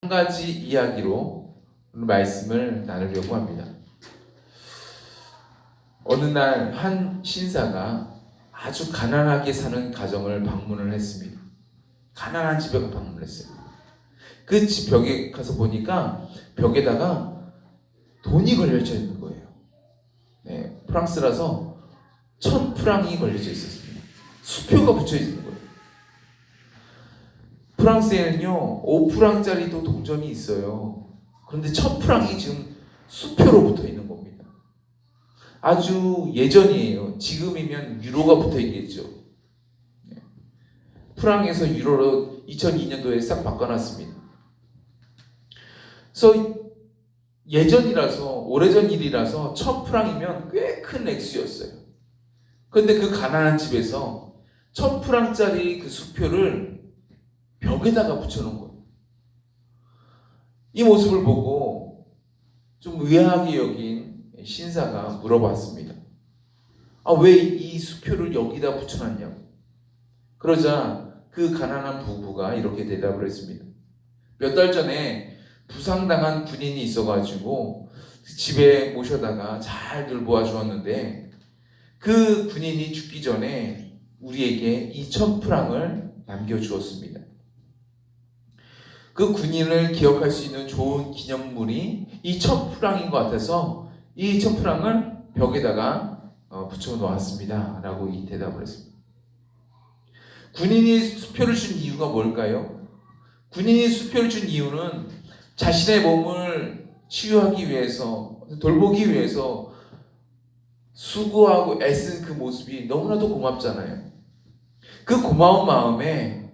한 가지 이야기로 말씀을 나누려고 합니다. 어느 날 한 신사가 아주 가난하게 사는 가정을 방문을 했습니다. 가난한 집에 방문을 했어요. 그 집 벽에 가서 보니까 벽에다가 돈이 걸려져 있는 거예요. 네, 프랑스라서 1000프랑이 걸려져 있었습니다. 수표가 붙여 있는 거예요. 프랑스에는요 5프랑짜리도 동전이 있어요. 그런데 1000프랑이 지금 수표로 붙어 있는 겁니다. 아주 예전이에요. 지금이면 유로가 붙어 있겠죠. 프랑에서 유로로 2002년도에 싹 바꿔놨습니다. 그래서 예전이라서 오래전 일이라서 1000프랑이면 꽤 큰 액수였어요. 그런데 그 가난한 집에서 1000프랑짜리 그 수표를 벽에다가 붙여놓은 거예요. 이 모습을 보고 좀 의아하게 여긴 신사가 물어봤습니다. 왜 이 수표를 여기다 붙여놨냐고. 그러자 그 가난한 부부가 이렇게 대답을 했습니다. 몇 달 전에 부상당한 군인이 있어가지고 집에 모셔다가 잘 돌보아 주었는데 그 군인이 죽기 전에 우리에게 2000프랑을 남겨주었습니다. 그 군인을 기억할 수 있는 좋은 기념물이 2000프랑인 것 같아서 이 2000프랑을 벽에다가 붙여 놓았습니다. 라고 이 대답을 했습니다. 군인이 수표를 준 이유가 뭘까요? 군인이 수표를 준 이유는 자신의 몸을 치유하기 위해서, 돌보기 위해서 수고하고 애쓴 그 모습이 너무나도 고맙잖아요. 그 고마운 마음에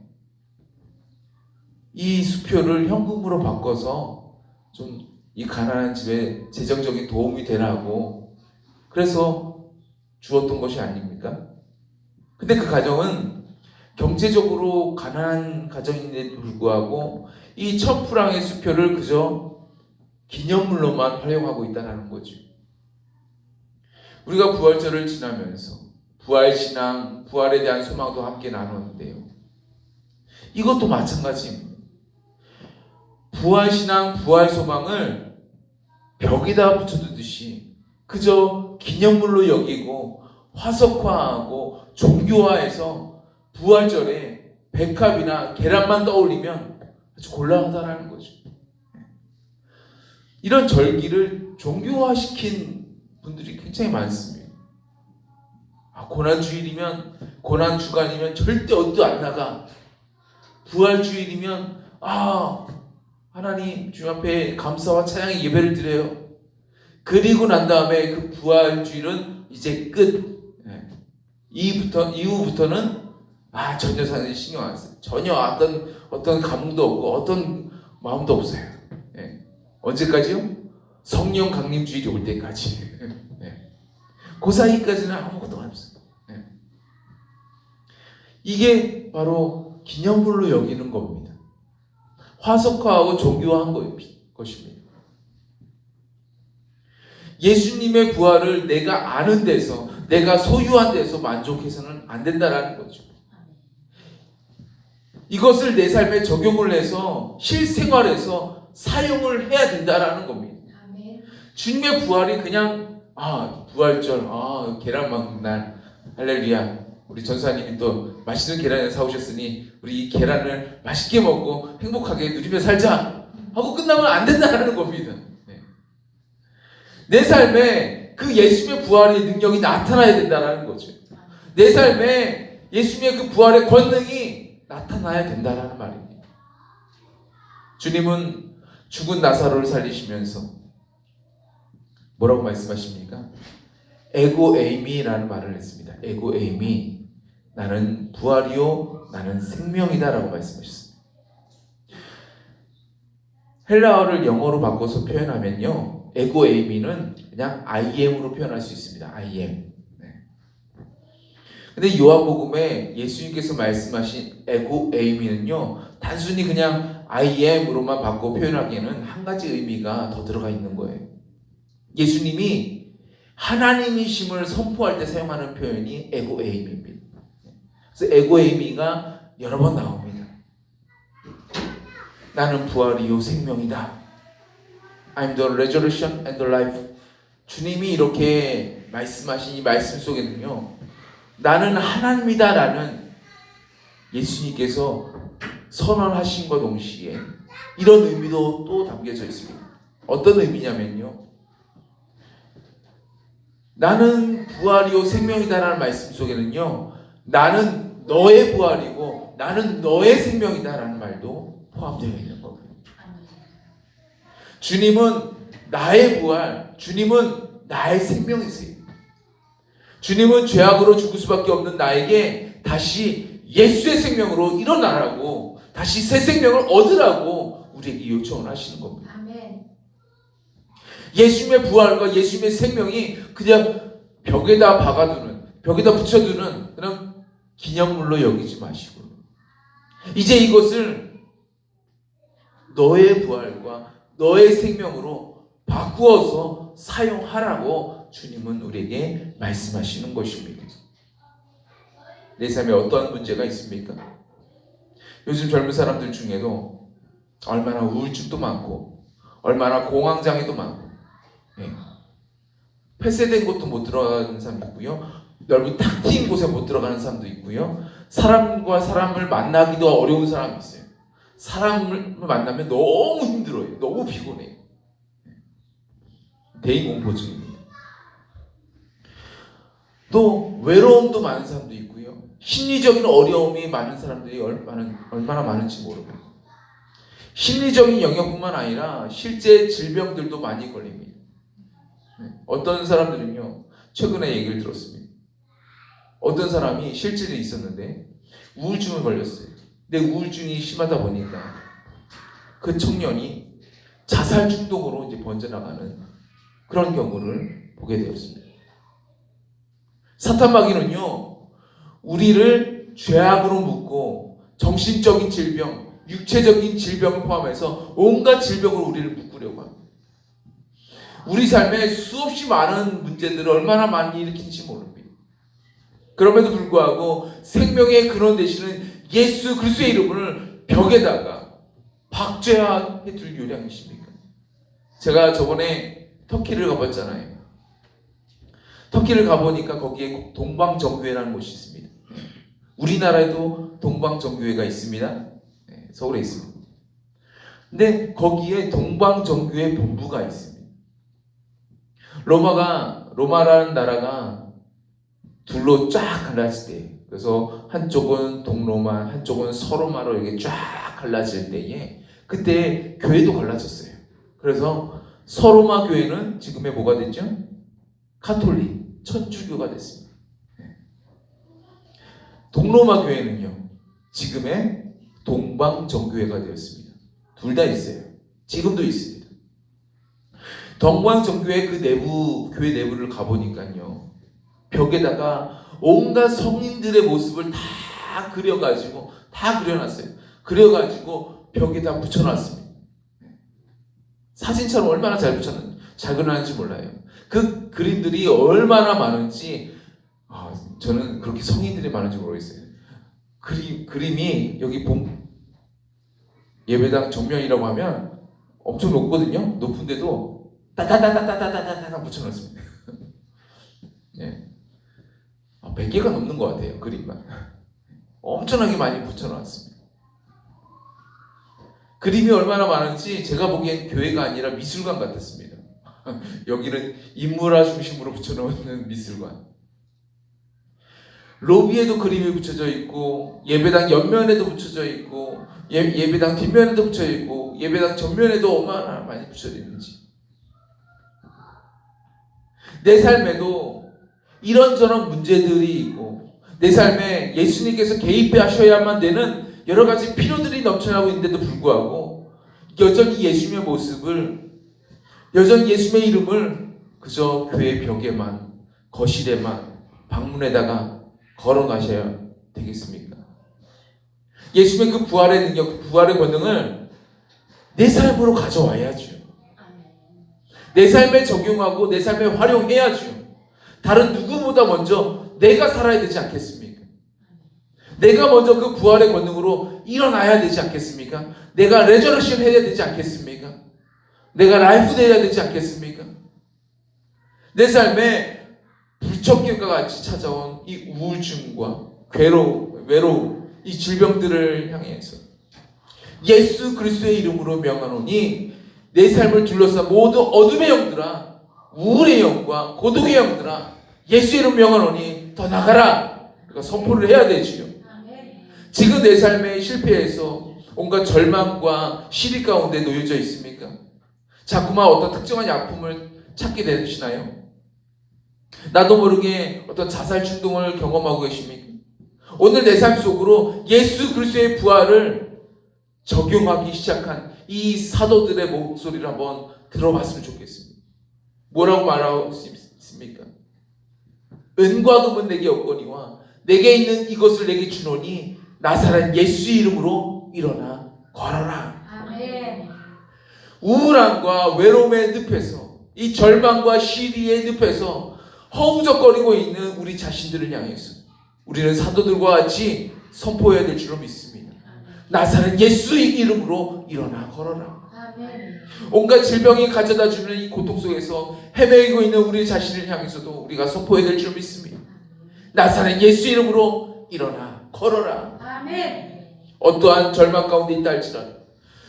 이 수표를 현금으로 바꿔서 좀 이 가난한 집에 재정적인 도움이 되라고 그래서 주었던 것이 아닙니까? 근데 그 가정은 경제적으로 가난한 가정인데도 불구하고 이 1000프랑의 수표를 그저 기념물로만 활용하고 있다는 거죠. 우리가 부활절을 지나면서 부활신앙, 부활에 대한 소망도 함께 나누는데요. 이것도 마찬가지입니다. 부활신앙, 부활소망을 벽에다 붙여두듯이 그저 기념물로 여기고 화석화하고 종교화해서 부활절에 백합이나 계란만 떠올리면 아주 곤란하다는 거죠. 이런 절기를 종교화시킨 분들이 굉장히 많습니다. 고난주일이면, 고난주간이면 절대 어디도 안 나가. 부활주일이면 하나님 주님 앞에 감사와 찬양의 예배를 드려요. 그리고 난 다음에 그 부활주일은 이제 끝. 이후부터는 전혀 사실 신경 안 써요. 전혀 어떤 감흥도 없고 어떤 마음도 없어요. 언제까지요? 성령 강림주일이 올 때까지. 그 사이까지는 아무것도 없어요. 이게 바로 기념물로 여기는 겁니다. 화석화하고 종교화한 것입니다. 예수님의 부활을 내가 아는 데서, 내가 소유한 데서 만족해서는 안 된다는 거죠. 이것을 내 삶에 적용을 해서 실생활에서 사용을 해야 된다는 겁니다. 주님의 부활이 그냥 부활절, 계란 먹는 날, 할렐루야. 우리 전사님이 또 맛있는 계란을 사오셨으니 우리 이 계란을 맛있게 먹고 행복하게 누리며 살자 하고 끝나면 안 된다는 겁니다. 내 삶에 그 예수님의 부활의 능력이 나타나야 된다는 거죠. 내 삶에 예수님의 그 부활의 권능이 나타나야 된다는 말입니다. 주님은 죽은 나사로를 살리시면서 뭐라고 말씀하십니까? 에고 에이미라는 말을 했습니다. 에고 에이미, 나는 부활이요 나는 생명이다 라고 말씀하셨습니다. 헬라어를 영어로 바꿔서 표현하면요, 에고 에이미는 그냥 I am으로 표현할 수 있습니다. I am. 근데 요한복음에 예수님께서 말씀하신 에고 에이미는요, 단순히 그냥 I am으로만 바꿔 표현하기에는 한 가지 의미가 더 들어가 있는 거예요. 예수님이 하나님이심을 선포할 때 사용하는 표현이 에고 에이미입니다. 그래서 에고 에이미가 여러 번 나옵니다. 나는 부활이요 생명이다. I'm the resurrection and the life. 주님이 이렇게 말씀하신 이 말씀 속에는요, 나는 하나님이다 라는 예수님께서 선언하신과 동시에 이런 의미도 또 담겨져 있습니다. 어떤 의미냐면요, 나는 부활이요 생명이다 라는 말씀 속에는요, 나는 너의 부활이고 나는 너의 생명이다 라는 말도 포함되어 있는 거고요. 주님은 나의 부활, 주님은 나의 생명이세요. 주님은 죄악으로 죽을 수밖에 없는 나에게 다시 예수의 생명으로 일어나라고, 다시 새 생명을 얻으라고 우리에게 요청을 하시는 겁니다. 아멘. 예수님의 부활과 예수님의 생명이 그냥 벽에다 박아두는, 벽에다 붙여두는 그런 기념물로 여기지 마시고, 이제 이것을 너의 부활과 너의 생명으로 바꾸어서 사용하라고 주님은 우리에게 말씀하시는 것입니다. 내 삶에 어떠한 문제가 있습니까? 요즘 젊은 사람들 중에도 얼마나 우울증도 많고 얼마나 공황장애도 많고, 폐쇄된 곳도 못 들어가는 사람도 있고요, 넓은 탁 트인 곳에 못 들어가는 사람도 있고요, 사람과 사람을 만나기도 어려운 사람이 있어요. 사람을 만나면 너무 힘들어요. 너무 피곤해요. 대인공포증입니다. 또 외로움도 많은 사람도 있고요, 심리적인 어려움이 많은 사람들이 얼마나 많은지 모릅니다. 심리적인 영역뿐만 아니라 실제 질병들도 많이 걸립니다. 어떤 사람들은요, 최근에 얘기를 들었습니다. 어떤 사람이 실질이 있었는데 우울증을 걸렸어요. 근데 우울증이 심하다 보니까 그 청년이 자살 중독으로 이제 번져나가는 그런 경우를 보게 되었습니다. 사탄마귀는요, 우리를 죄악으로 묶고 정신적인 질병, 육체적인 질병을 포함해서 온갖 질병으로 우리를 묶으려고 합니다. 우리 삶에 수없이 많은 문제들을 얼마나 많이 일으킨지 모릅니다. 그럼에도 불구하고 생명의 근원 되시는 예수 그리스도의 이름을 벽에다가 박죄해 둘 요량이십니까? 제가 저번에 터키를 가봤잖아요. 터키를 가보니까 거기에 동방정교회라는 곳이 있습니다. 우리나라에도 동방정교회가 있습니다. 서울에 있습니다. 근데 거기에 동방정교회 본부가 있습니다. 로마라는 나라가 둘로 쫙 갈라질 때, 그래서 한쪽은 동로마, 한쪽은 서로마로 이렇게 쫙 갈라질 때에 그때 교회도 갈라졌어요. 그래서 서로마 교회는 지금의 뭐가 됐죠? 가톨릭, 천주교가 됐습니다. 동로마 교회는요, 지금의 동방정교회가 되었습니다. 둘 다 있어요. 지금도 있습니다. 동방정교회 그 내부, 교회 내부를 가보니까요, 벽에다가 온갖 성인들의 모습을 다 그려가지고, 다 그려놨어요. 그려가지고 벽에다 붙여놨습니다. 사진처럼 얼마나 잘 그려놨는지 몰라요. 그 그림들이 얼마나 많은지, 저는 그렇게 성인들이 많은지 모르겠어요. 그림이 여기 예배당 정면이라고 하면 엄청 높거든요. 높은데도 따다다다다다다다 붙여놨습니다. 네. 100개가 넘는 것 같아요. 그림만 엄청나게 많이 붙여놨습니다. 그림이 얼마나 많은지 제가 보기엔 교회가 아니라 미술관 같았습니다. 여기는 인물화 중심으로 붙여놓는 미술관. 로비에도 그림이 붙여져 있고, 예배당 옆면에도 붙여져 있고, 예배당 뒷면에도 붙여져 있고, 예배당 전면에도 얼마나 많이 붙여져 있는지. 내 삶에도 이런저런 문제들이 있고, 내 삶에 예수님께서 개입하셔야만 되는 여러 가지 필요들이 넘쳐나고 있는데도 불구하고 여전히 예수님의 모습을, 여전히 예수님의 이름을 그저 교회 벽에만, 거실에만, 방문에다가 걸어가셔야 되겠습니까? 예수님의 그 부활의 능력, 그 부활의 권능을 내 삶으로 가져와야죠. 내 삶에 적용하고 내 삶에 활용해야죠. 다른 누구보다 먼저 내가 살아야 되지 않겠습니까? 내가 먼저 그 부활의 권능으로 일어나야 되지 않겠습니까? 내가 레저렉션 해야 되지 않겠습니까? 내가 라이프 돼야 되지 않겠습니까? 내 삶에 불청객과 같이 찾아온 이 우울증과 외로움, 이 질병들을 향해서 예수 그리스도의 이름으로 명하노니 내 삶을 둘러싼 모든 어둠의 영들아, 우울의 영과 고독의 영들아, 예수의 이름 명하노니 떠나가라. 그러니까 선포를 해야 되지요. 지금 내 삶의 실패에서 온갖 절망과 시리 가운데 놓여져 있습니까? 자꾸만 어떤 특정한 약품을 찾게 되시나요? 나도 모르게 어떤 자살 충동을 경험하고 계십니까? 오늘 내 삶 속으로 예수 그리스도의 부활을 적용하기 시작한 이 사도들의 목소리를 한번 들어봤으면 좋겠습니다. 뭐라고 말하고 있습니까? 은과 금은 내게 없거니와 내게 있는 이것을 내게 주노니 나사렛 예수의 이름으로 일어나 걸어라. 아멘. 우울함과 외로움의 늪에서, 이 절망과 시리의 늪에서 허우적거리고 있는 우리 자신들을 향해서 우리는 사도들과 같이 선포해야 될 줄로 믿습니다. 나사렛 예수의 이름으로 일어나 걸어라. 아멘. 온갖 질병이 가져다 주는 이 고통 속에서 헤매이고 있는 우리 자신을 향해서도 우리가 선포해야 될 줄로 믿습니다. 나사렛 예수 이름으로 일어나 걸어라. 아멘. 어떠한 절망 가운데 있다 할지라도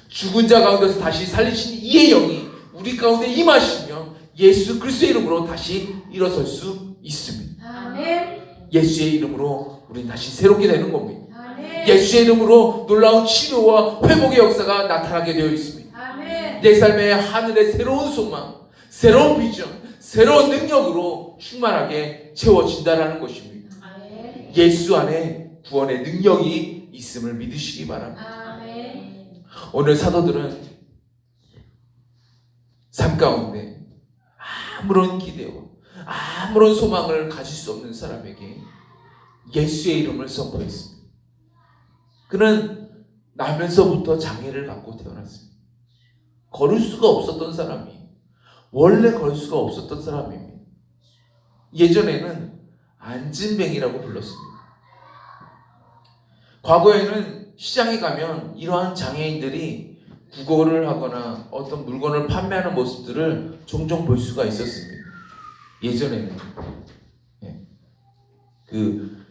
죽은 자 가운데서 다시 살리신 이의 영이 우리 가운데 임하시면 예수 그리스도의 이름으로 다시 일어설 수 있습니다. 아멘. 예수의 이름으로 우리는 다시 새롭게 되는 겁니다. 아멘. 예수의 이름으로 놀라운 치료와 회복의 역사가 나타나게 되어 있습니다. 아멘. 내 삶의 하늘의 새로운 소망, 새로운 비전, 새로운 능력으로 충만하게 채워진다라는 것입니다. 아멘. 예수 안에 구원의 능력이 있음을 믿으시기 바랍니다. 아멘. 오늘 사도들은 삶 가운데 아무런 기대와 아무런 소망을 가질 수 없는 사람에게 예수의 이름을 선포했습니다. 그는 나면서부터 장애를 갖고 태어났습니다. 걸을 수가 없었던 사람이, 원래 걸을 수가 없었던 사람입니다. 예전에는 안진뱅이라고 불렀습니다. 과거에는 시장에 가면 이러한 장애인들이 구걸을 하거나 어떤 물건을 판매하는 모습들을 종종 볼 수가 있었습니다. 예전에는 그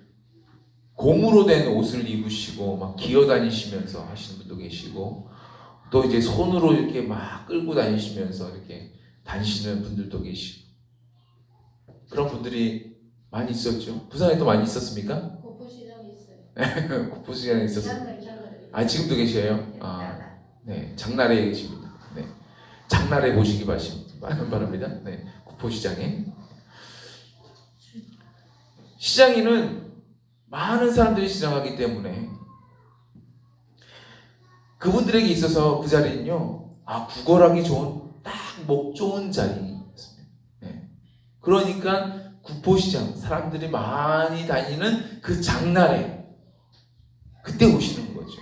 고무로 된 옷을 입으시고 막 기어 다니시면서 하시는 분도 계시고, 또 이제 손으로 이렇게 막 끌고 다니시면서 이렇게 다니시는 분들도 계시고, 그런 분들이 많이 있었죠. 부산에도 많이 있었습니까? 고포시장에 있어요. 국부시장에 있었어요. 장날. 아, 지금도 계셔요? 아, 네, 장날에 계십니다. 네, 장날에 보시기 바랍니다. 네, 국포시장에. 시장에는 많은 사람들이 지나가기 때문에 그분들에게 있어서 그 자리는요, 구걸하기 좋은 딱 목 좋은 자리였습니다. 네. 그러니까 국포시장, 사람들이 많이 다니는 그 장날에 그때 오시는 거죠.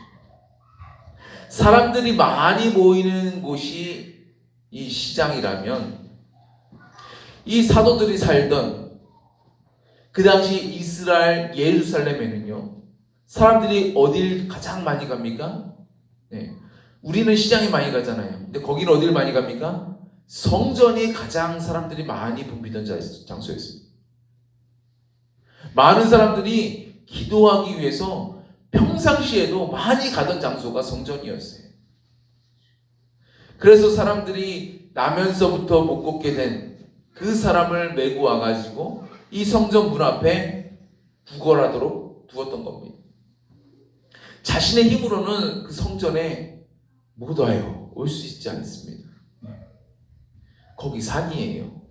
사람들이 많이 모이는 곳이 이 시장이라면, 이 사도들이 살던 그 당시 이스라엘 예루살렘에는요, 사람들이 어딜 가장 많이 갑니까? 네. 우리는 시장에 많이 가잖아요. 근데 거기는 어딜 많이 갑니까? 성전이 가장 사람들이 많이 붐비던 장소였습니다. 많은 사람들이 기도하기 위해서 평상시에도 많이 가던 장소가 성전이었어요. 그래서 사람들이 나면서부터 못 걷게 된 그 사람을 메고 와가지고 이 성전 문 앞에 구걸하도록 두었던 겁니다. 자신의 힘으로는 그 성전에 못 와요. 올 수 있지 않습니다. 거기 산이에요.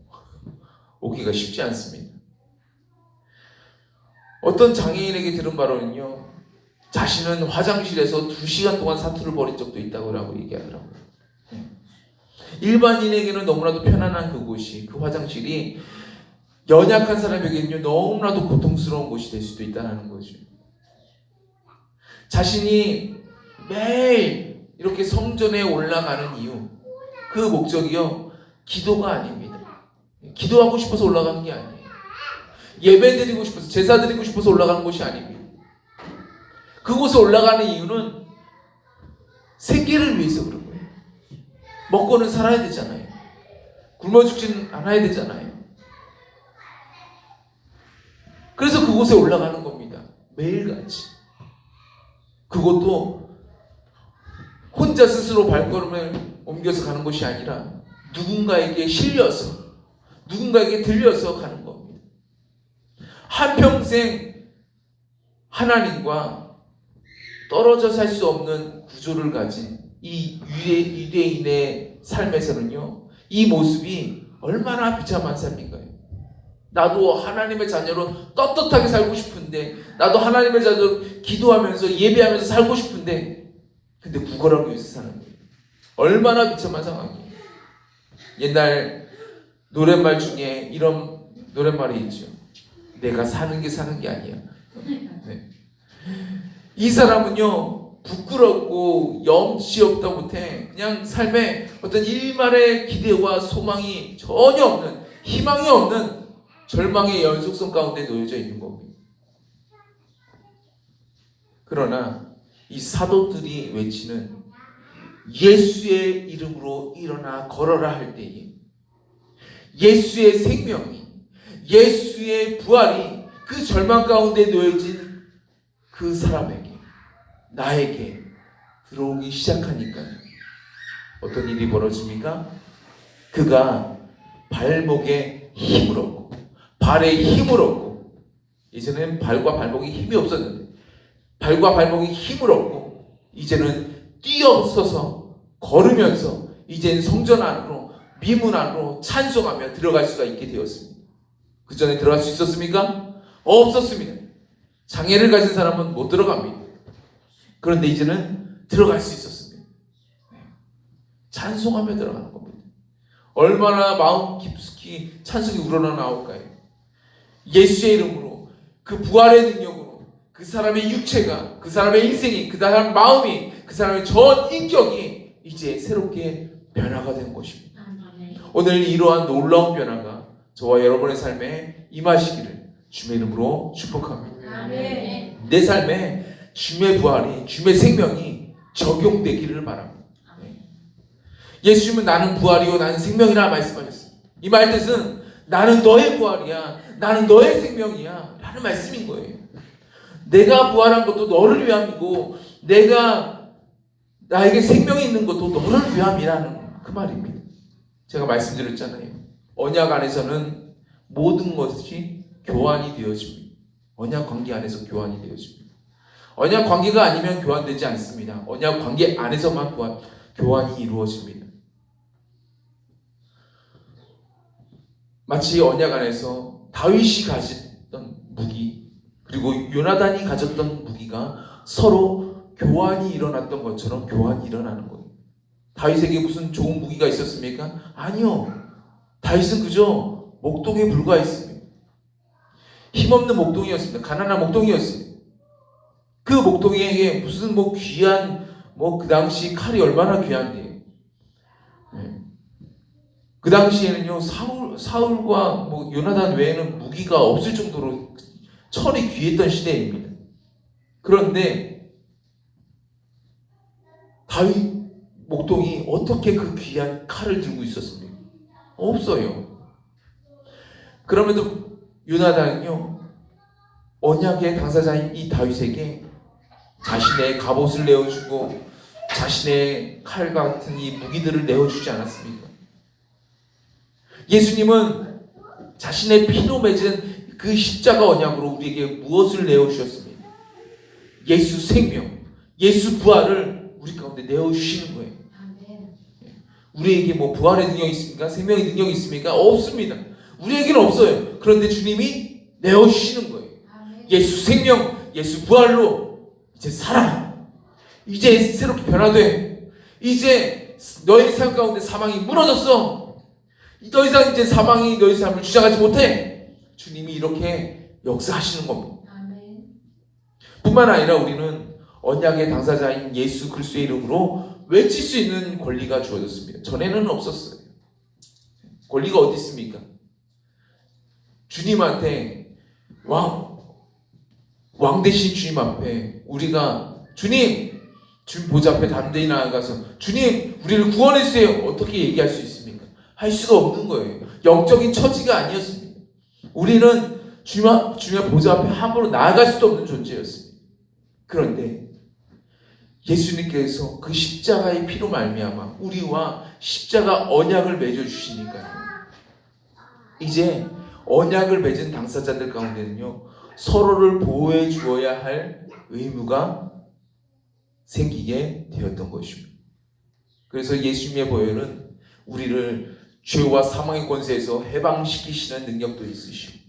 오기가 쉽지 않습니다. 어떤 장애인에게 들은 바로는요, 자신은 화장실에서 2시간 동안 사투를 벌인 적도 있다고 얘기하더라고요. 일반인에게는 너무나도 편안한 그곳이, 그 화장실이 연약한 사람에게는요, 너무나도 고통스러운 곳이 될 수도 있다는 거죠. 자신이 매일 이렇게 성전에 올라가는 이유, 그 목적이요, 기도가 아닙니다. 기도하고 싶어서 올라가는 게 아니에요. 예배 드리고 싶어서, 제사 드리고 싶어서 올라가는 곳이 아닙니다. 그곳에 올라가는 이유는 생계를 위해서 그런 거예요. 먹고는 살아야 되잖아요. 굶어 죽지는 않아야 되잖아요. 그래서 그곳에 올라가는 겁니다. 매일같이. 그것도 혼자 스스로 발걸음을 옮겨서 가는 것이 아니라 누군가에게 실려서, 누군가에게 들려서 가는 겁니다. 한평생 하나님과 떨어져 살 수 없는 구조를 가진 이 유대인의 삶에서는요, 이 모습이 얼마나 비참한 삶인가요? 나도 하나님의 자녀로 떳떳하게 살고 싶은데, 나도 하나님의 자녀로 기도하면서 예배하면서 살고 싶은데, 근데 구걸하기 위해서 사는 거예요. 얼마나 비참한 상황이에요. 옛날 노랫말 중에 이런 노랫말이 있죠. 내가 사는 게 아니야. 네. 이 사람은요, 부끄럽고 염치 없다 못해 그냥 삶에 어떤 일말의 기대와 소망이 전혀 없는, 희망이 없는 절망의 연속성 가운데 놓여져 있는 겁니다. 그러나 이 사도들이 외치는 예수의 이름으로 일어나 걸어라 할 때에 예수의 생명이, 예수의 부활이 그 절망 가운데 놓여진 그 사람에게, 나에게 들어오기 시작하니까 어떤 일이 벌어집니까? 그가 발목에 힘을 얻고, 발에 힘을 얻고, 이제는 발과 발목에 힘이 없었는데 발과 발목에 힘을 얻고 이제는 뛰어서서 걸으면서 이제는 성전 안으로, 미문 안으로 찬송하며 들어갈 수가 있게 되었습니다. 그 전에 들어갈 수 있었습니까? 없었습니다. 장애를 가진 사람은 못 들어갑니다. 그런데 이제는 들어갈 수 있었습니다. 찬송하며 들어가는 겁니다. 얼마나 마음 깊숙이 찬송이 우러나 나올까요? 예수의 이름으로, 그 부활의 능력으로 그 사람의 육체가, 그 사람의 인생이, 그 사람의 마음이, 그 사람의 전 인격이 이제 새롭게 변화가 된 것입니다. 오늘 이러한 놀라운 변화가 저와 여러분의 삶에 임하시기를 주의 이름으로 축복합니다. 아멘. 내 삶에 주의 부활이, 주의 생명이 적용되기를 바랍니다. 예수님은 나는 부활이요 나는 생명이라 말씀하셨어요. 이 말 뜻은 나는 너의 부활이야, 나는 너의 생명이야 라는 말씀인 거예요. 내가 부활한 것도 너를 위함이고, 내가 나에게 생명이 있는 것도 너를 위함이라는 그 말입니다. 제가 말씀드렸잖아요. 언약 안에서는 모든 것이 교환이 되어집니다. 언약 관계 안에서 교환이 되어집니다. 언약 관계가 아니면 교환되지 않습니다. 언약 관계 안에서만 교환이 이루어집니다. 마치 언약 안에서 다윗이 가졌던 무기, 그리고 요나단이 가졌던 무기가 서로 교환이 일어났던 것처럼 교환이 일어나는 거예요. 다윗에게 무슨 좋은 무기가 있었습니까? 아니요. 다윗은 그저 목동에 불과했습니다. 힘없는 목동이었습니다. 가난한 목동이었습니다. 그 목동에게 무슨 귀한 그 당시 칼이 얼마나 귀한데요. 그 당시에는요, 사울과 요나단 외에는 무기가 없을 정도로 철이 귀했던 시대입니다. 그런데 다윗 목동이 어떻게 그 귀한 칼을 들고 있었습니까? 없어요. 그럼에도 요나단은요, 언약의 당사자인 이 다윗에게 자신의 갑옷을 내어주고 자신의 칼 같은 이 무기들을 내어주지 않았습니까? 예수님은 자신의 피로 맺은 그 십자가 언약으로 우리에게 무엇을 내어주셨습니까? 예수 생명, 예수 부활을 우리 가운데 내어주시는 거예요. 우리에게 부활의 능력이 있습니까? 생명의 능력이 있습니까? 없습니다. 우리에게는 없어요. 그런데 주님이 내어주시는 거예요. 예수 생명, 예수 부활로 이제 살아. 이제 새롭게 변화돼. 이제 너의 삶 가운데 사망이 무너졌어. 더 이상 이제 사망이 너의 삶을 주장하지 못해. 주님이 이렇게 역사하시는 겁니다. 뿐만 아니라 우리는 언약의 당사자인 예수 그리스도의 이름으로 외칠 수 있는 권리가 주어졌습니다. 전에는 없었어요. 권리가 어디 있습니까? 주님한테 왕 대신 주님 앞에 우리가 주님 보좌 앞에 담대히 나아가서 주님 우리를 구원해 주세요 어떻게 얘기할 수 있습니까? 할 수가 없는 거예요. 영적인 처지가 아니었습니다. 우리는 주님의 보좌 앞에 함부로 나아갈 수도 없는 존재였습니다. 그런데 예수님께서 그 십자가의 피로 말미암아 우리와 십자가 언약을 맺어 주시니까요. 이제 언약을 맺은 당사자들 가운데는요, 서로를 보호해 주어야 할 의무가 생기게 되었던 것입니다. 그래서 예수님의 보혈은 우리를 죄와 사망의 권세에서 해방시키시는 능력도 있으시고,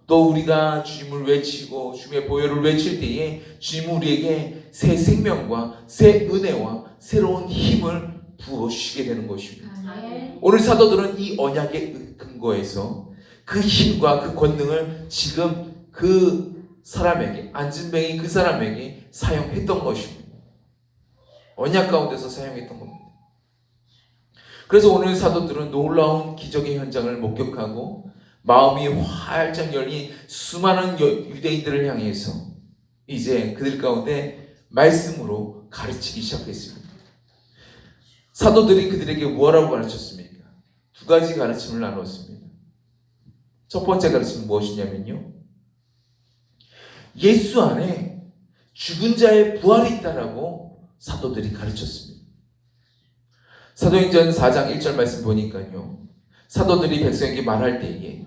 또 우리가 주님을 외치고 주님의 보혈을 외칠 때에 주님은 우리에게 새 생명과 새 은혜와 새로운 힘을 부어주시게 되는 것입니다. 아멘. 오늘 사도들은 이 언약의 근거에서 그 힘과 그 권능을 지금 그 사람에게, 안진뱅이 그 사람에게 사용했던 것입니다. 언약 가운데서 사용했던 겁니다. 그래서 오늘 사도들은 놀라운 기적의 현장을 목격하고 마음이 활짝 열린 수많은 유대인들을 향해서 이제 그들 가운데 말씀으로 가르치기 시작했습니다. 사도들이 그들에게 뭐라고 가르쳤습니까? 두 가지 가르침을 나눴습니다. 첫 번째 가르침은 무엇이냐면요, 예수 안에 죽은 자의 부활이 있다라고 사도들이 가르쳤습니다. 사도행전 4장 1절 말씀 보니까요, 사도들이 백성에게 말할 때에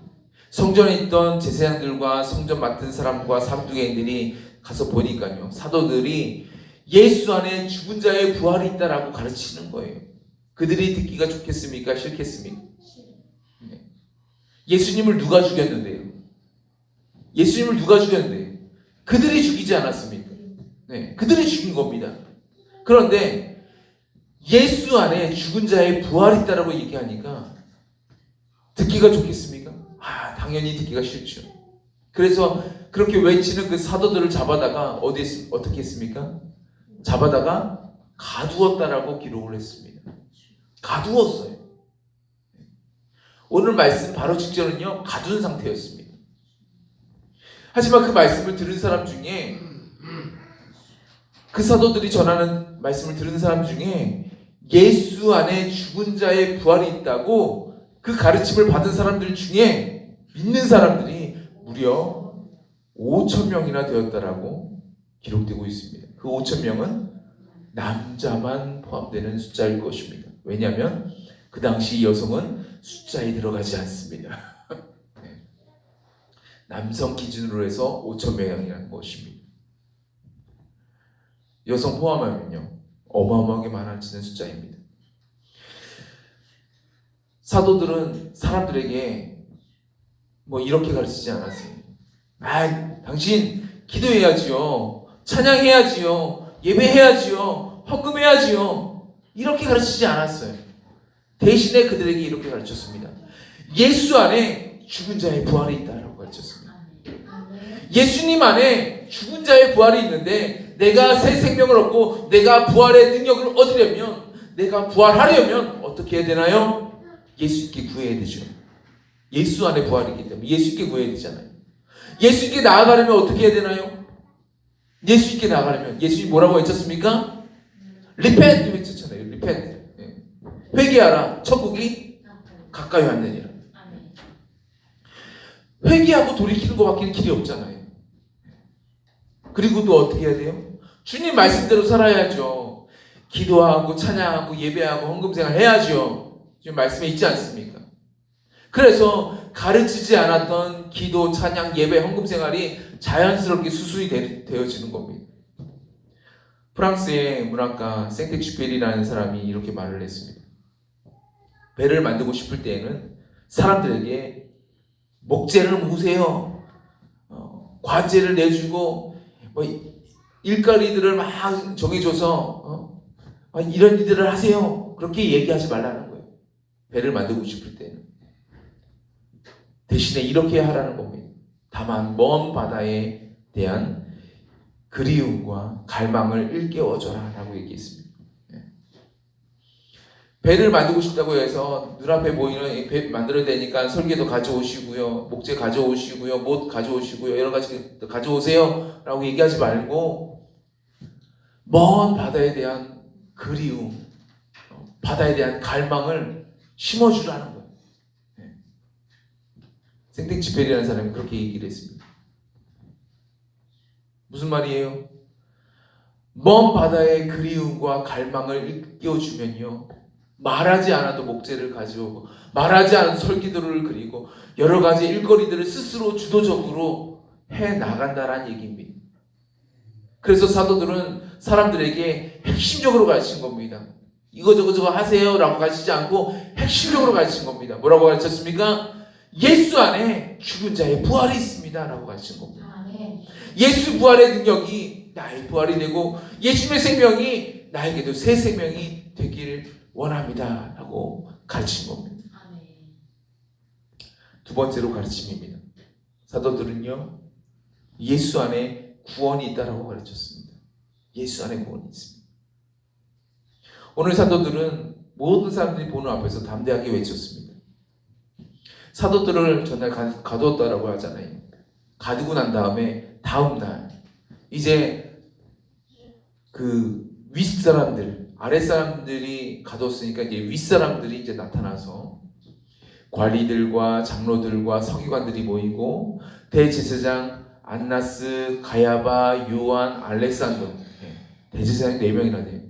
성전에 있던 제사장들과 성전 맡은 사람과 사두개인들이 가서 보니까요, 사도들이 예수 안에 죽은 자의 부활이 있다라고 가르치는 거예요. 그들이 듣기가 좋겠습니까? 싫겠습니까? 네. 예수님을 누가 죽였는데요? 예수님을 누가 죽였는데요? 그들이 죽이지 않았습니까? 네, 그들이 죽인 겁니다. 그런데 예수 안에 죽은 자의 부활이 있다라고 얘기하니까 듣기가 좋겠습니까? 당연히 듣기가 싫죠. 그래서 그렇게 외치는 그 사도들을 잡아다가 어떻게 했습니까? 잡아다가 가두었다라고 기록을 했습니다. 가두었어요. 오늘 말씀 바로 직전은요, 가둔 상태였습니다. 하지만 그 말씀을 들은 사람 중에, 그 사도들이 전하는 말씀을 들은 사람 중에 예수 안에 죽은 자의 부활이 있다고 그 가르침을 받은 사람들 중에 믿는 사람들이 무려 5,000명이나 되었다라고 기록되고 있습니다. 그 5,000명은 남자만 포함되는 숫자일 것입니다. 왜냐하면 그 당시 여성은 숫자에 들어가지 않습니다. 네. 남성 기준으로 해서 5,000명이라는 것입니다. 여성 포함하면요, 어마어마하게 많아지는 숫자입니다. 사도들은 사람들에게 이렇게 가르치지 않았어요. 당신 기도해야지요, 찬양해야지요, 예배해야지요, 헌금해야지요, 이렇게 가르치지 않았어요. 대신에 그들에게 이렇게 가르쳤습니다. 예수 안에 죽은 자의 부활이 있다라고 가르쳤습니다. 예수님 안에 죽은 자의 부활이 있는데, 내가 새 생명을 얻고 내가 부활의 능력을 얻으려면, 내가 부활하려면 어떻게 해야 되나요? 예수님께 구해야 되죠. 예수 안에 부활이 있기 때문에 예수님께 구해야 되잖아요. 예수님께 나아가려면 어떻게 해야 되나요? 예수님께 나아가려면 예수님 뭐라고 외쳤습니까? 리펜트 외쳤잖아요. 리펜트. 회개하라, 천국이 가까이 왔느니라. 회개하고 돌이키는 것밖에 길이 없잖아요. 그리고 또 어떻게 해야 돼요? 주님 말씀대로 살아야죠. 기도하고 찬양하고 예배하고 헌금생활 해야죠. 지금 말씀에 있지 않습니까? 그래서 가르치지 않았던 기도, 찬양, 예배, 헌금생활이 자연스럽게 수순이 되어지는 겁니다. 프랑스의 문학가 생텍쥐페리라는 사람이 이렇게 말을 했습니다. 배를 만들고 싶을 때에는 사람들에게 목재를 모으세요, 관제를 내주고 일거리들을 막 정해줘서 이런 일들을 하세요, 그렇게 얘기하지 말라는 거예요. 배를 만들고 싶을 때는 대신에 이렇게 하라는 겁니다. 다만 먼 바다에 대한 그리움과 갈망을 일깨워줘라 라고 얘기했습니다. 배를 만들고 싶다고 해서 눈앞에 보이는 이 배 만들어야 되니까 설계도 가져오시고요, 목재 가져오시고요, 못 가져오시고요, 여러 가지 가져오세요 라고 얘기하지 말고 먼 바다에 대한 그리움, 바다에 대한 갈망을 심어주라는 거예요. 생텍쥐 페리라는 사람이 그렇게 얘기를 했습니다. 무슨 말이에요? 먼 바다의 그리움과 갈망을 일깨워주면요, 말하지 않아도 목재를 가져오고 말하지 않아도 설계도를 그리고 여러 가지 일거리들을 스스로 주도적으로 해나간다라는 얘기입니다. 그래서 사도들은 사람들에게 핵심적으로 가르친 겁니다. 이거 저거 하세요 라고 가르치지 않고 핵심적으로 가르친 겁니다. 뭐라고 가르쳤습니까? 예수 안에 죽은 자의 부활이 있습니다 라고 가르친 겁니다. 아멘. 예수 부활의 능력이 나의 부활이 되고 예수님의 생명이 나에게도 새 생명이 되길 원합니다 라고 가르친 겁니다. 아멘. 두 번째로 가르침입니다. 사도들은요, 예수 안에 구원이 있다라고 가르쳤습니다. 예수 안에 구원이 있습니다. 오늘 사도들은 모든 사람들이 보는 앞에서 담대하게 외쳤습니다. 사도들을 전날 가두었다라고 하잖아요. 가두고 난 다음에 다음 날 이제 그 윗사람들, 아랫사람들이 가뒀으니까 이제 윗사람들이 이제 나타나서 관리들과 장로들과 서기관들이 모이고 대제사장 안나스, 가야바, 요한, 알렉산더, 대제사장이 4명이나 돼요.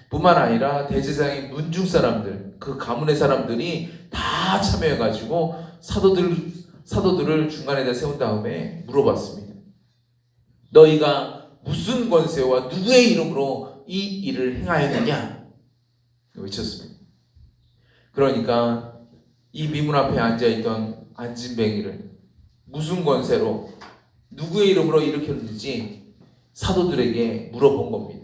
뿐만 아니라 대제사장의 문중 사람들, 그 가문의 사람들이 다 참여해가지고 사도들을 중간에다 세운 다음에 물어봤습니다. 너희가 무슨 권세와 누구의 이름으로 이 일을 행하였느냐? 외쳤습니다. 그러니까 이 미문 앞에 앉아있던 안진뱅이를 무슨 권세로 누구의 이름으로 일으켰는지 사도들에게 물어본 겁니다.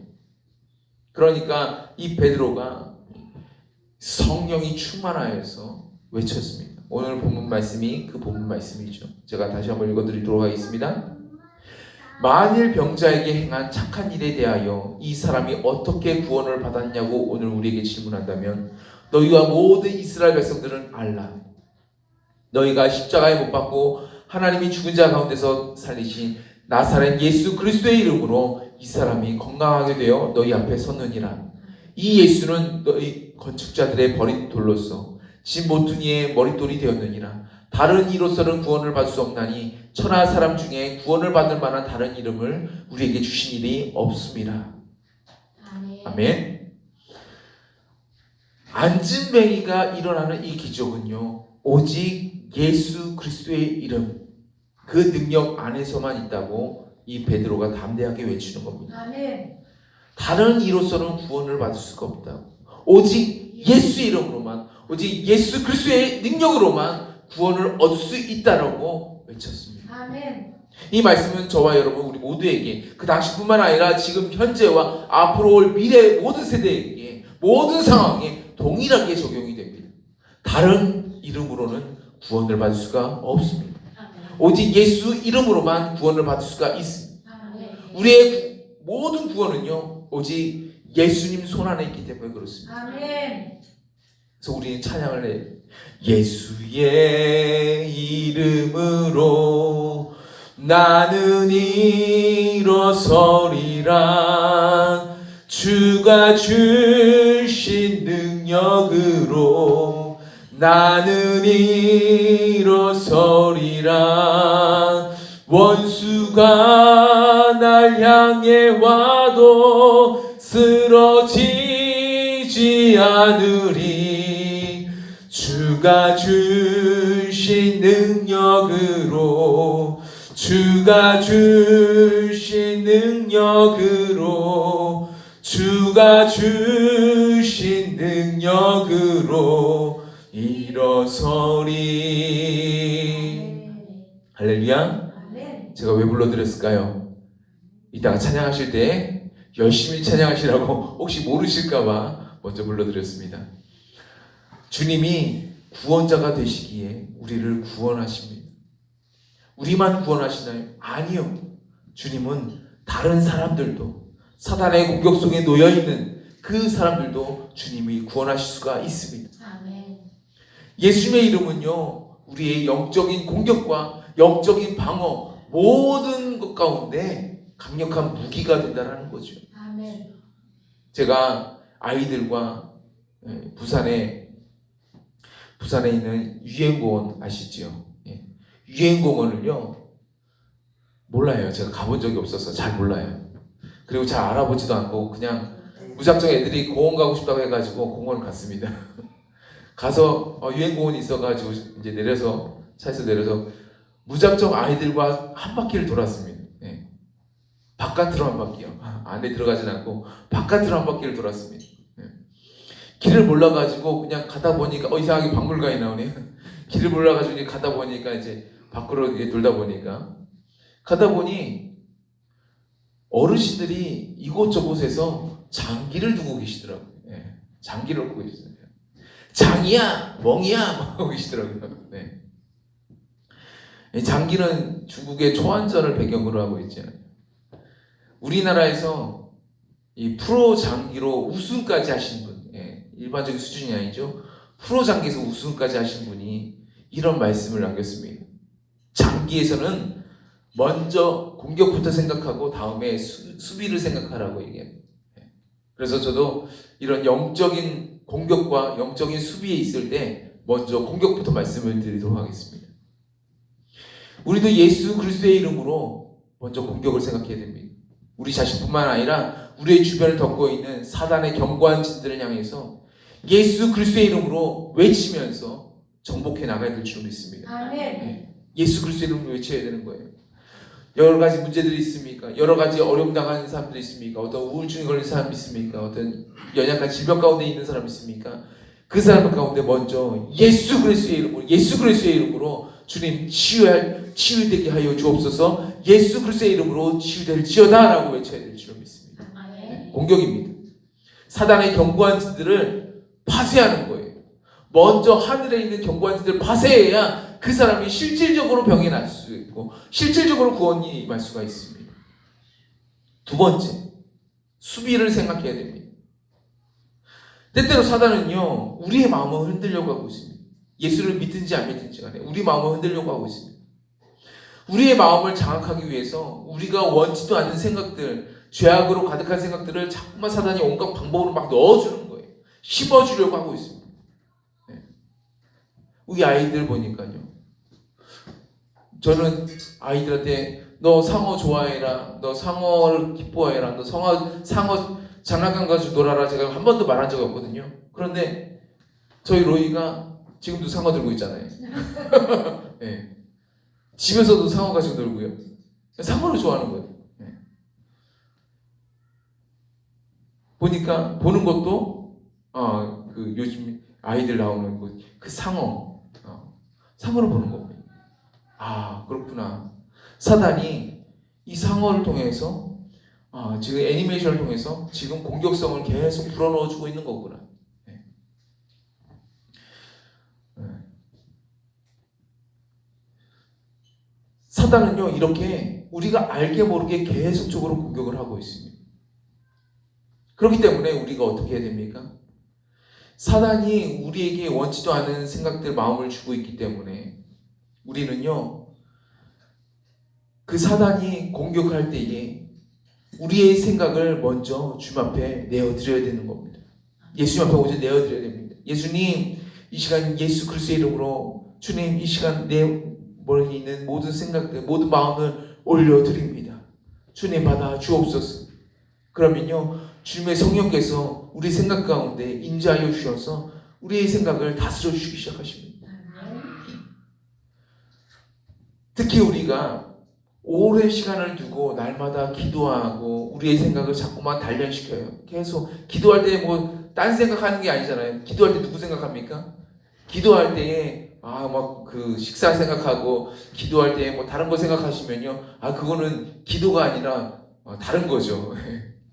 그러니까 이 베드로가 성령이 충만하여서 외쳤습니다. 오늘 본문 말씀이 그 본문 말씀이죠. 제가 다시 한번 읽어드리도록 하겠습니다. 만일 병자에게 행한 착한 일에 대하여 이 사람이 어떻게 구원을 받았냐고 오늘 우리에게 질문한다면 너희와 모든 이스라엘 백성들은 알라. 너희가 십자가에 못 박고 하나님이 죽은 자 가운데서 살리신 나사렛 예수 그리스도의 이름으로 이 사람이 건강하게 되어 너희 앞에 섰느니라. 이 예수는 너희 건축자들의 버린 돌로서 진 모퉁이의 머릿돌이 되었느니라. 다른 이로서는 구원을 받을 수 없나니 천하 사람 중에 구원을 받을 만한 다른 이름을 우리에게 주신 일이 없습니다. 아멘. 아멘. 안진뱅이가 일어나는 이 기적은요, 오직 예수 그리스도의 이름, 그 능력 안에서만 있다고 이 베드로가 담대하게 외치는 겁니다. 아멘. 다른 이로서는 구원을 받을 수가 없다고. 오직 예수 이름으로만, 오직 예수 그리스도의 능력으로만 구원을 얻을 수 있다라고 외쳤습니다. 아멘. 이 말씀은 저와 여러분 우리 모두에게 그 당시뿐만 아니라 지금 현재와 앞으로 올 미래 모든 세대에게 모든 상황에 동일하게 적용이 됩니다. 다른 이름으로는 구원을 받을 수가 없습니다. 아멘. 오직 예수 이름으로만 구원을 받을 수가 있습니다. 아멘. 우리의 모든 구원은요, 오직 예수님 손 안에 있기 때문에 그렇습니다. 아멘. 그래서 우리는 찬양을 해요. 예수의 이름으로 나는 일어서리라. 주가 주신 능력으로 나는 일어서리라. 원수가 날 향해 와도 쓰러지지 않으리. 주가 주신 능력으로, 주가 주신 능력으로, 주가 주신 능력으로 일어서리. 할렐루야. 아멘. 제가 왜 불러드렸을까요? 이따가 찬양하실 때 열심히 찬양하시라고 혹시 모르실까봐 먼저 불러드렸습니다. 주님이 구원자가 되시기에 우리를 구원하십니다. 우리만 구원하시나요? 아니요. 주님은 다른 사람들도 사단의 공격 속에 놓여있는 그 사람들도 주님이 구원하실 수가 있습니다. 아멘. 예수님의 이름은요, 우리의 영적인 공격과 영적인 방어 모든 것 가운데 강력한 무기가 된다는 거죠. 아멘. 제가 아이들과 부산에 있는 유엔공원 아시죠? 유엔공원을요, 몰라요. 제가 가본 적이 없어서 잘 몰라요. 그리고 잘 알아보지도 않고 그냥 무작정 애들이 공원 가고 싶다고 해가지고 공원을 갔습니다. 가서 유엔공원이 있어가지고 이제 내려서 차에서 내려서 무작정 아이들과 한 바퀴를 돌았습니다. 바깥으로 한 바퀴요. 안에 들어가진 않고 바깥으로 한 바퀴를 돌았습니다. 길을 몰라가지고 그냥 가다 보니까 이상하게 박물관이 나오네요. 길을 몰라가지고 가다 보니까 이제 밖으로 이렇게 돌다 보니까 가다 보니 어르신들이 이곳저곳에서 장기를 두고 계시더라고요. 장기를 두고 계시더라고요. 장이야, 멍이야, 하고 계시더라고요. 장기는 중국의 초안전을 배경으로 하고 있잖아요. 우리나라에서 이 프로 장기로 우승까지 하신 분, 일반적인 수준이 아니죠. 프로 장기에서 우승까지 하신 분이 이런 말씀을 남겼습니다. 장기에서는 먼저 공격부터 생각하고 다음에 수비를 생각하라고 얘기합니다. 그래서 저도 이런 영적인 공격과 영적인 수비에 있을 때 먼저 공격부터 말씀을 드리도록 하겠습니다. 우리도 예수 그리스도의 이름으로 먼저 공격을 생각해야 됩니다. 우리 자신뿐만 아니라 우리의 주변을 덮고 있는 사단의 견고한 진들을 향해서 예수 그리스도의 이름으로 외치면서 정복해 나가야 될 줄 믿습니다. 아멘. 예수 그리스도의 이름으로 외쳐야 되는 거예요. 여러 가지 문제들이 있습니까? 여러 가지 어려움 당하는 사람들이 있습니까? 어떤 우울증에 걸린 사람이 있습니까? 어떤 연약한 질병 가운데 있는 사람이 있습니까? 그 사람 가운데 먼저 예수 그리스도의 이름으로 주님 치유되게 하여 주옵소서. 예수 그리스도의 이름으로 치유될지어다라고 외쳐야 될 줄 믿습니다. 공격입니다. 사단의 견고한 짓들을 파쇄하는 거예요. 먼저 하늘에 있는 견고한 짓들을 파쇄해야 그 사람이 실질적으로 병이 날 수 있고 실질적으로 구원이 임할 수가 있습니다. 두 번째, 수비를 생각해야 됩니다. 때때로 사단은요, 우리의 마음을 흔들려고 하고 있습니다. 예수를 믿든지 안 믿든지 간에 우리 마음을 흔들려고 하고 있습니다. 우리의 마음을 장악하기 위해서 우리가 원치도 않는 생각들, 죄악으로 가득한 생각들을 자꾸만 사단이 온갖 방법으로 막 넣어주는 거예요. 심어주려고 하고 있습니다. 우리 아이들 보니까요, 저는 아이들한테 너 상어 좋아해라, 너 상어를 기뻐해라, 너 상어 장난감 가지고 놀아라, 제가 한 번도 말한 적이 없거든요. 그런데 저희 로이가 지금도 상어 들고 있잖아요. 집에서도 상어 가지고 놀고요. 상어를 좋아하는 거예요. 보니까 보는 것도 그 요즘 아이들 나오는 그 상어를 보는 겁니다. 그렇구나. 사단이 이 상어를 통해서 지금 애니메이션을 통해서 지금 공격성을 계속 불어넣어주고 있는 거구나. 사단은요, 이렇게 우리가 알게 모르게 계속적으로 공격을 하고 있습니다. 그렇기 때문에 우리가 어떻게 해야 됩니까? 사단이 우리에게 원치도 않은 생각들, 마음을 주고 있기 때문에 우리는요, 그 사단이 공격할 때에 우리의 생각을 먼저 주님 앞에 내어드려야 되는 겁니다. 예수님 앞에 먼저 내어드려야 됩니다. 예수님, 이 시간 예수 그리스도의 이름으로 주님, 이 시간 내 머리에 있는 모든 생각들, 모든 마음을 올려드립니다. 주님 받아 주옵소서. 그러면요, 주님의 성령께서 우리 생각 가운데 임재하여 주셔서 우리의 생각을 다스려 주시기 시작하십니다. 특히 우리가 오랜 시간을 두고 날마다 기도하고 우리의 생각을 자꾸만 단련시켜요. 계속 기도할 때 딴 생각하는 게 아니잖아요. 기도할 때 누구 생각합니까? 기도할 때에 그 식사 생각하고 기도할 때 다른 거 생각하시면요, 그거는 기도가 아니라 다른 거죠.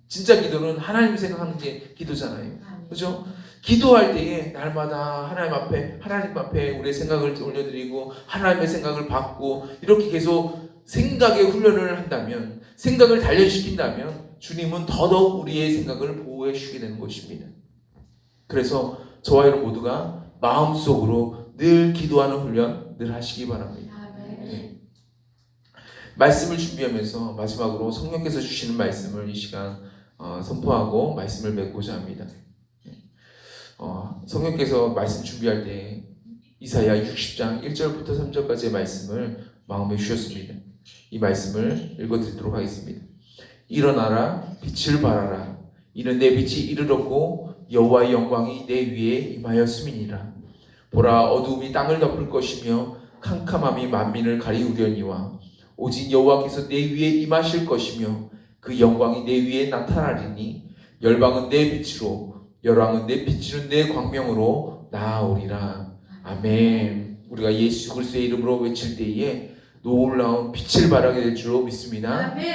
진짜 기도는 하나님 생각하는 게 기도잖아요. 그렇죠? 기도할 때에 날마다 하나님 앞에 우리의 생각을 올려드리고 하나님의 생각을 받고 이렇게 계속 생각의 훈련을 한다면, 생각을 단련시킨다면 주님은 더더욱 우리의 생각을 보호해 주시게 되는 것입니다. 그래서 저와 여러분 모두가 마음속으로 늘 기도하는 훈련 늘 하시기 바랍니다. 아멘. 네. 말씀을 준비하면서 마지막으로 성령께서 주시는 말씀을 이 시간 선포하고 말씀을 맺고자 합니다. 성령께서 말씀 준비할 때 이사야 60장 1절부터 3절까지의 말씀을 마음에 주셨습니다. 이 말씀을 읽어드리도록 하겠습니다. 일어나라, 빛을 발하라. 이는 내 빛이 이르렀고 여호와의 영광이 내 위에 임하였음이니라. 보라, 어두움이 땅을 덮을 것이며 캄캄함이 만민을 가리우려니와 오직 여호와께서 내 위에 임하실 것이며 그 영광이 내 위에 나타나리니 열방은 내 빛으로 열왕은 내 비추는 내 광명으로 나아오리라. 아멘. 우리가 예수 그리스도의 이름으로 외칠 때에 놀라운 빛을 발하게 될 줄로 믿습니다. 아멘.